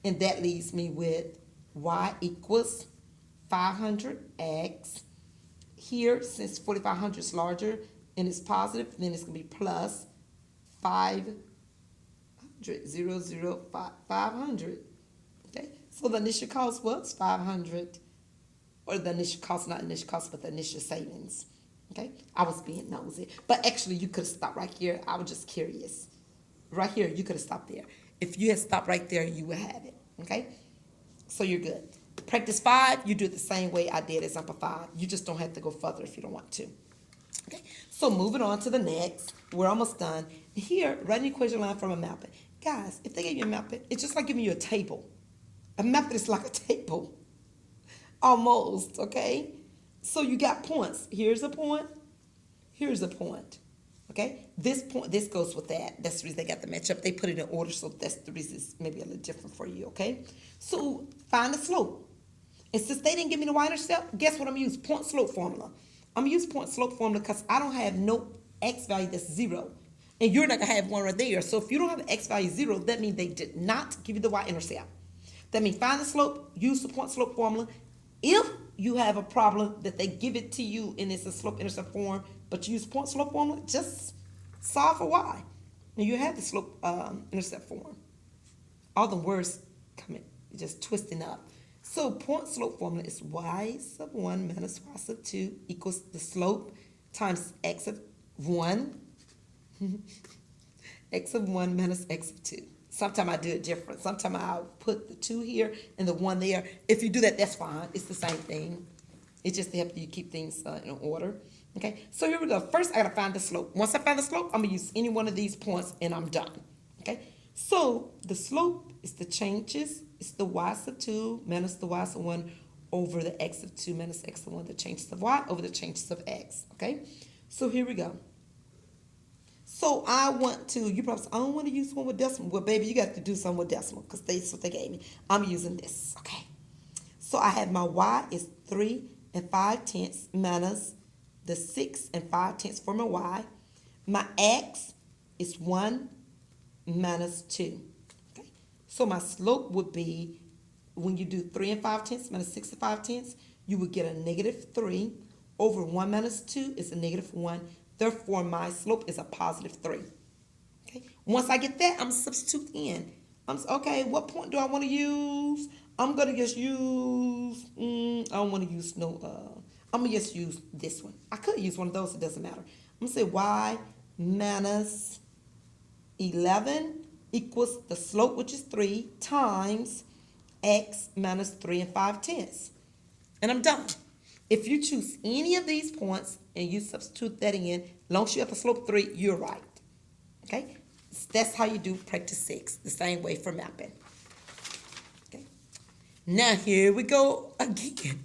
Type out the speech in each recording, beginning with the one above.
And that leaves me with y equals 500x. Here, since 4,500 is larger and it's positive, then it's going to be plus 500, 500. Okay, so the initial cost was 500, or the initial cost, not initial cost, but the initial savings. Okay, I was being nosy, but actually you could have stopped right here. I was just curious. Right here, you could have stopped there. If you had stopped right there, you would have it. Okay, so you're good. Practice 5, you do it the same way I did example 5. You just don't have to go further if you don't want to. Okay, so moving on to the next. We're almost done. Here, write an equation line from a method. Guys, if they gave you a method, it's just like giving you a table. A method is like a table. Almost, okay? So you got points. Here's a point. Here's a point. Okay? This point, this goes with that. That's the reason they got the matchup. They put it in order, so that's the reason it's maybe a little different for you, okay? So find the slope. And since they didn't give me the y-intercept, guess what I'm going to use? Point slope formula. I'm going to use point slope formula because I don't have no x value that's 0. And you're not going to have one right there. So if you don't have an x value 0, that means they did not give you the y-intercept. That means find the slope, use the point slope formula. If you have a problem that they give it to you and it's a slope intercept form, but you use point slope formula, just solve for y. And you have the slope intercept form. All the words come in, just twisting up. So point slope formula is y sub 1 minus y sub 2 equals the slope times x of 1. X of 1 minus x of 2. Sometimes I do it different. Sometimes I'll put the 2 here and the 1 there. If you do that, that's fine. It's the same thing. It's just to help you keep things in order. Okay, so here we go. First, I got to find the slope. Once I find the slope, I'm going to use any one of these points and I'm done. Okay, so the slope is the changes. It's the y sub 2 minus the y sub 1 over the x of 2 minus x of 1, the changes of y over the changes of x. Okay, so here we go. So I want to, you probably say, I don't want to use one with decimal. Well, baby, you got to do something with decimal because that's what they gave me. I'm using this, okay? So I have my y is 3 and 5/10 minus the 6 and 5/10 for my y. My x is 1 minus 2, okay? So my slope would be, when you do 3 and 5/10 minus 6 and 5/10, you would get a negative 3 over 1 minus 2 is a negative 1. Therefore, my slope is a positive 3. Okay. Once I get that, I'm going to substitute in. Okay, what point do I want to use? I'm going to just use, I don't want to use I'm going to just use this one. I could use one of those. It doesn't matter. I'm going to say y minus 11 equals the slope, which is 3, times x minus 3 and 5/10. And I'm done. If you choose any of these points and you substitute that in, as long as you have a slope 3, you're right. Okay? That's how you do practice 6, the same way for mapping. Okay? Now here we go again.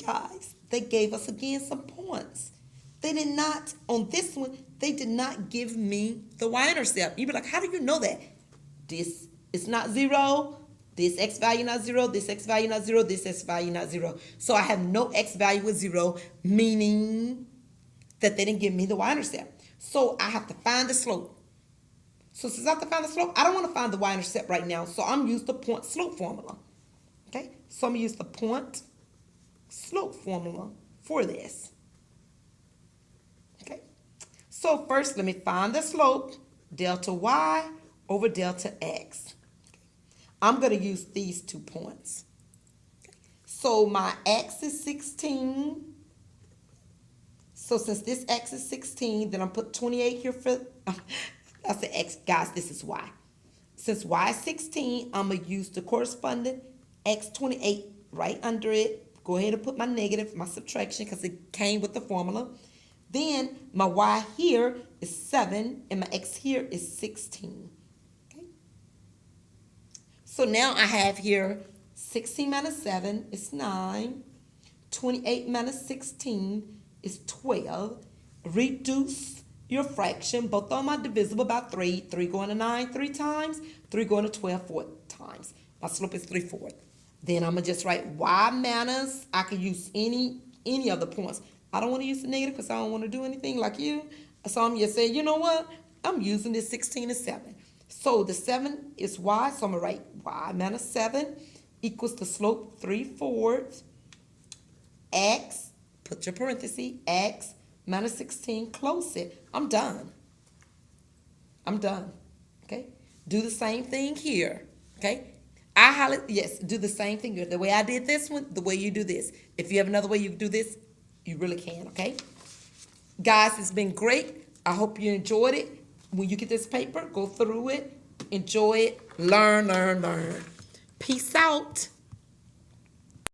Guys, they gave us again some points. They did not, on this one, they did not give me the y-intercept. You'd be like, how do you know that? This is not 0. This x value not 0, this x value not 0, this x value not 0. So I have no x value with 0, meaning that they didn't give me the y-intercept. So I have to find the slope. So since I have to find the slope, I don't want to find the y-intercept right now, so I'm going to use the point slope formula. Okay, so I'm going to use the point slope formula for this. Okay, so first let me find the slope, delta y over delta x. I'm going to use these 2 points. So my x is 16. So since this x is 16, then I'm put 28 here for, I said x, guys, this is y. Since y is 16, I'm going to use the corresponding x 28 right under it. Go ahead and put my negative, my subtraction, because it came with the formula. Then my y here is 7, and my x here is 16. So now I have here 16 minus 7 is 9. 28 minus 16 is 12. Reduce your fraction. Both of them are divisible by 3. 3 going to 9 3 times. 3 going to 12 4 times. My slope is 3/4. Then I'm going to just write y minus. I can use any of the points. I don't want to use the negative because I don't want to do anything like you. So I'm just saying, you know what? I'm using this 16 and 7. So the 7 is y, so I'm going to write y minus 7 equals the slope 3/4 x, put your parenthesis, x minus 16, close it. I'm done. I'm done. Okay? Do the same thing here. Okay? Yes, do the same thing here. The way I did this one, the way you do this. If you have another way you do this, you really can, okay? Guys, it's been great. I hope you enjoyed it. When you get this paper, go through it, enjoy it, learn, learn, learn. Peace out.